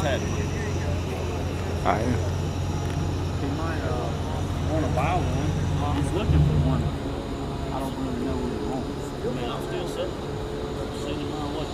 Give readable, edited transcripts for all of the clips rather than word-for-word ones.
happy. All right. He might want to buy one. He's looking for one. I don't really know what he wants. I mean, I'm still sitting my way.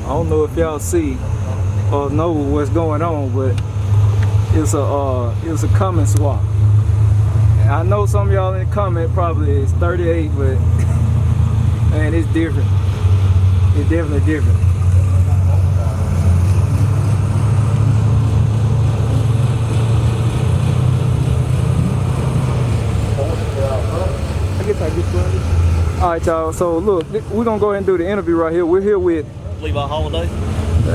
I don't know if y'all see or know what's going on, but it's a comment swap. I know some of y'all in the comment probably is 38, but man, it's different. It's definitely different. I guess I get started. All right, y'all. So look, we're gonna go ahead and do the interview right here. We're here with Levi Holiday.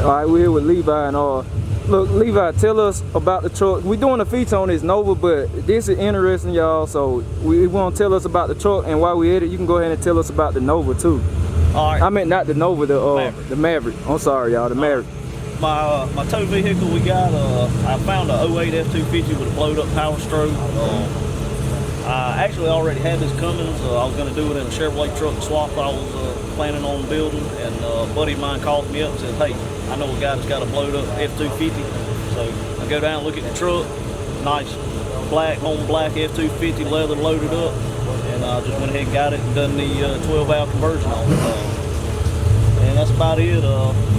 All right, we're here with Levi and look, Levi, tell us about the truck. We're doing a feature on this Nova, but this is interesting, y'all. So we want to tell us about the truck, and while we at it, you can go ahead and tell us about the Nova too. All right. I meant not the Nova, Maverick. the Maverick. I'm sorry, y'all, the Maverick. My tow vehicle, we got I found a 08 F-250 with a blowed up power stroke. I actually already had this coming, so I was going to do it in a Chevrolet truck swap I was planning on building, and a buddy of mine called me up and said, hey, I know a guy that's got a blowed up F-250. So I go down and look at the truck, nice black on black F-250 leather loaded up, and I just went ahead and got it and done the 12-valve conversion on it. And that's about it.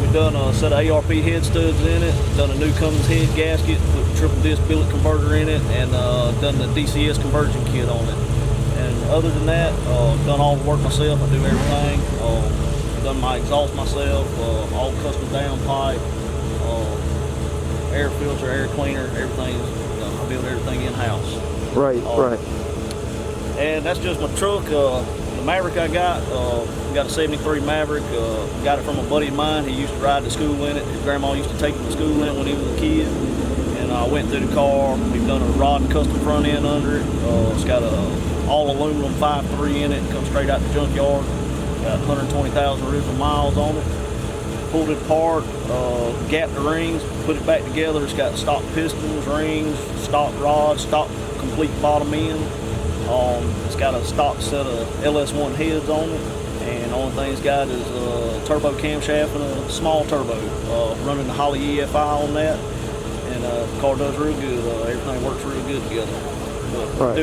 We've done a set of ARP head studs in it, done a new Cummins head gasket with triple disc billet converter in it, and done the DCS conversion kit on it. And other than that, done all the work myself. I do everything. Done my exhaust myself, all custom downpipe, air filter, air cleaner, everything. I build everything in-house. Right, right. And that's just my truck. The Maverick I got a 73 Maverick. Got it from a buddy of mine. He used to ride to school in it. His grandma used to take him to school in it when he was a kid. And I went through the car. We've done a rod and custom front end under it. It's got a all aluminum 5.3 in it. It comes straight out the junkyard. Got 120,000 original miles on it. Pulled it apart, gapped the rings, put it back together. It's got stock pistons, rings, stock rods, stock complete bottom end. It's got a stock set of LS1 heads on it, and the only thing it's got is a turbo camshaft and a small turbo. Running the Holley EFI on that, and the car does real good. Everything works real good together. But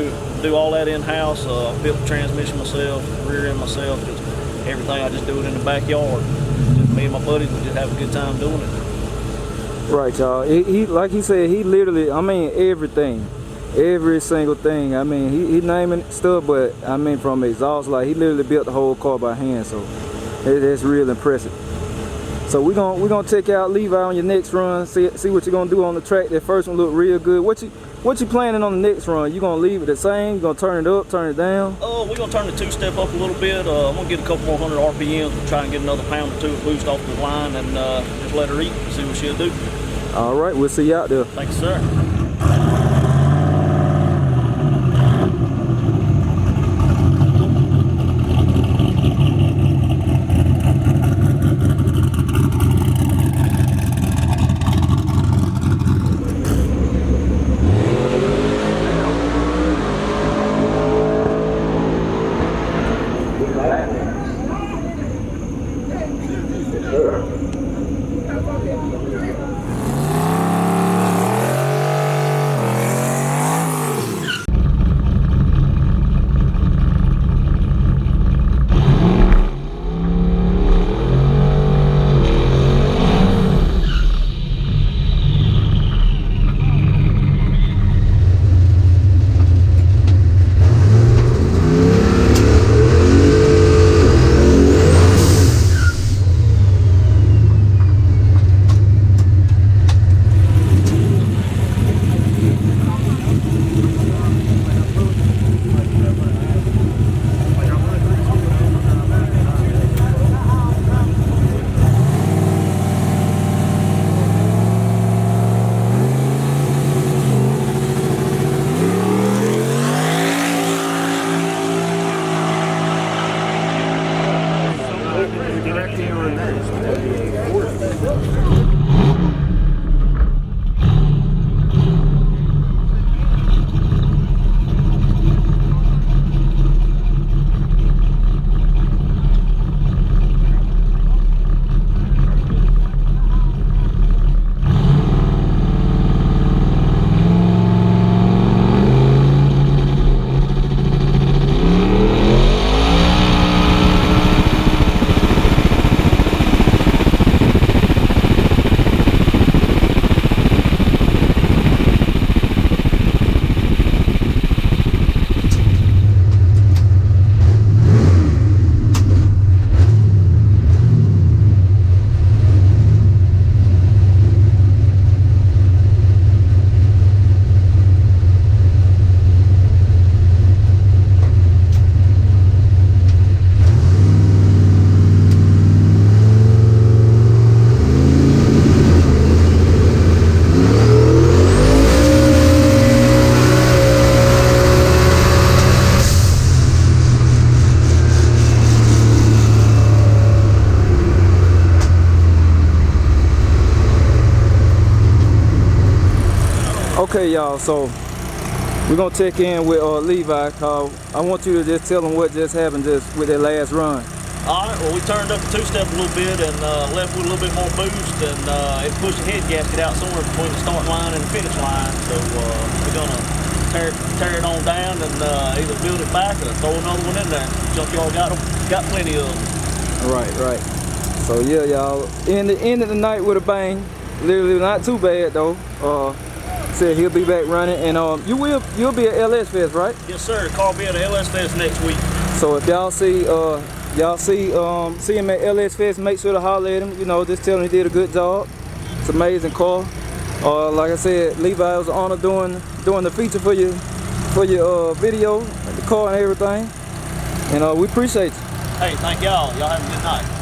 do all that in-house. Built the transmission myself, rear end myself. Just everything. I just do it in the backyard. Just me and my buddies, we just have a good time doing it. Right, y'all. He like he said, he literally, I mean, everything. Every single thing. I mean, he naming stuff, but I mean, from exhaust, like he literally built the whole car by hand. So it's real impressive. So we're gonna take out Levi on your next run. See what you're gonna do on the track. That first one looked real good. What you planning on the next run? You gonna leave it the same? You gonna turn it up, turn it down? We're gonna turn the two-step up a little bit. I'm gonna get a couple more 100 RPMs and try and get another pound or two of boost off the line, and just let her eat and see what she'll do. All right, we'll see you out there. Thanks, sir. Okay, y'all, so we're gonna check in with Levi. I want you to just tell him what just happened just with that last run. All right, well, we turned up the two-step a little bit and left with a little bit more boost, and it pushed the head gasket out somewhere between the start line and the finish line. So we're gonna tear it on down and either build it back or throw another one in there. Junkyard got plenty of them. Right. So yeah, y'all, ended the night with a bang. Literally not too bad though. Said he'll be back running, and you'll be at LS Fest, right? Yes, sir. Car will be at the LS Fest next week. So if y'all see him at LS Fest, make sure to holler at him. You know, just tell him he did a good job. It's an amazing car. Like I said, Levi, it was an honor doing the feature for your video. The car and everything. And we appreciate you. Hey, thank y'all. Y'all have a good night.